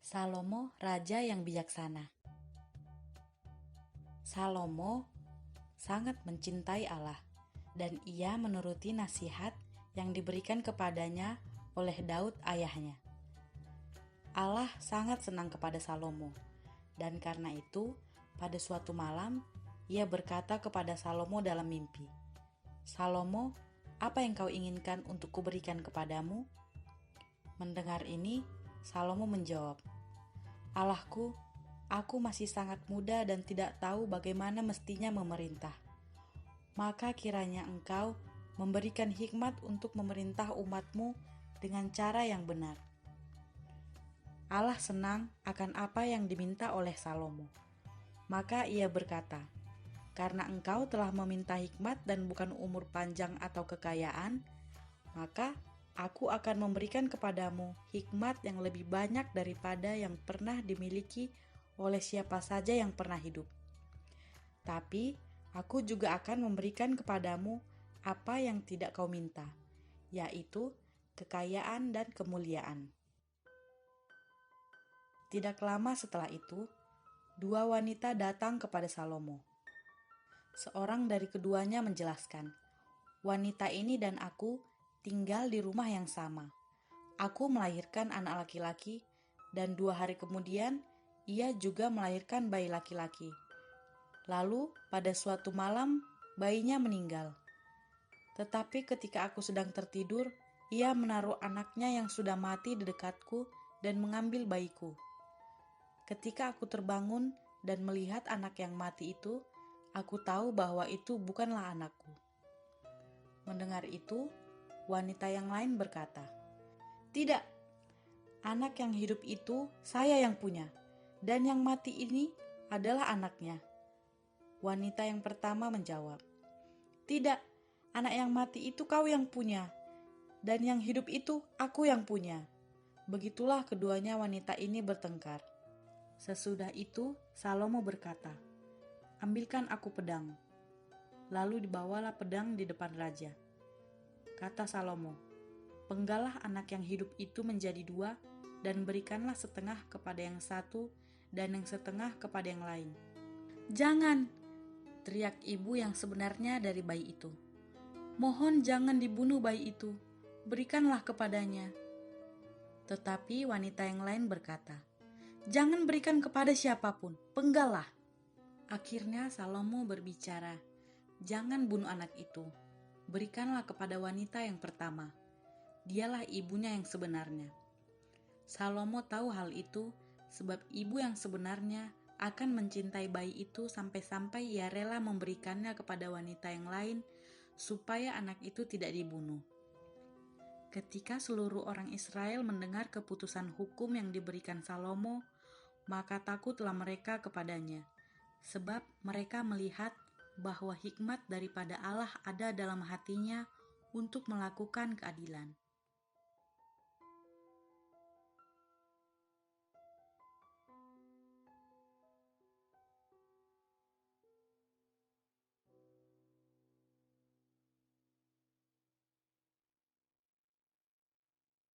Salomo, raja yang bijaksana. Salomo sangat mencintai Allah, dan ia menuruti nasihat yang diberikan kepadanya oleh Daud ayahnya. Allah sangat senang kepada Salomo, dan karena itu, pada suatu malam, ia berkata kepada Salomo dalam mimpi, "Salomo, apa yang kau inginkan untuk kuberikan kepadamu?" Mendengar ini, Salomo menjawab, "Allahku, aku masih sangat muda dan tidak tahu bagaimana mestinya memerintah. Maka kiranya engkau memberikan hikmat untuk memerintah umatmu dengan cara yang benar." Allah senang akan apa yang diminta oleh Salomo. Maka ia berkata, "Karena engkau telah meminta hikmat dan bukan umur panjang atau kekayaan, maka aku akan memberikan kepadamu hikmat yang lebih banyak daripada yang pernah dimiliki oleh siapa saja yang pernah hidup. Tapi aku juga akan memberikan kepadamu apa yang tidak kau minta, yaitu kekayaan dan kemuliaan." Tidak lama setelah itu, dua wanita datang kepada Salomo. Seorang dari keduanya menjelaskan, "Wanita ini dan aku tinggal di rumah yang sama. Aku melahirkan anak laki-laki, dan 2 hari kemudian ia juga melahirkan bayi laki-laki. Lalu pada suatu malam bayinya meninggal. Tetapi ketika aku sedang tertidur, ia menaruh anaknya yang sudah mati di dekatku dan mengambil bayiku. Ketika aku terbangun dan melihat anak yang mati itu, aku tahu bahwa itu bukanlah anakku." Mendengar itu, wanita yang lain berkata, "Tidak, anak yang hidup itu saya yang punya, dan yang mati ini adalah anaknya." Wanita yang pertama menjawab, "Tidak, anak yang mati itu kau yang punya, dan yang hidup itu aku yang punya." Begitulah keduanya wanita ini bertengkar. Sesudah itu Salomo berkata, "Ambilkan aku pedang." Lalu dibawalah pedang di depan raja. Kata Salomo, "Penggalah anak yang hidup itu menjadi 2, dan berikanlah setengah kepada yang satu dan yang setengah kepada yang lain." "Jangan!" teriak ibu yang sebenarnya dari bayi itu. "Mohon jangan dibunuh bayi itu, berikanlah kepadanya." Tetapi wanita yang lain berkata, "Jangan berikan kepada siapapun, penggallah." Akhirnya Salomo berbicara, "Jangan bunuh anak itu, berikanlah kepada wanita yang pertama. Dialah ibunya yang sebenarnya." Salomo tahu hal itu sebab ibu yang sebenarnya akan mencintai bayi itu sampai-sampai ia rela memberikannya kepada wanita yang lain supaya anak itu tidak dibunuh. Ketika seluruh orang Israel mendengar keputusan hukum yang diberikan Salomo, maka takutlah mereka kepadanya, sebab mereka melihat bahwa hikmat daripada Allah ada dalam hatinya untuk melakukan keadilan.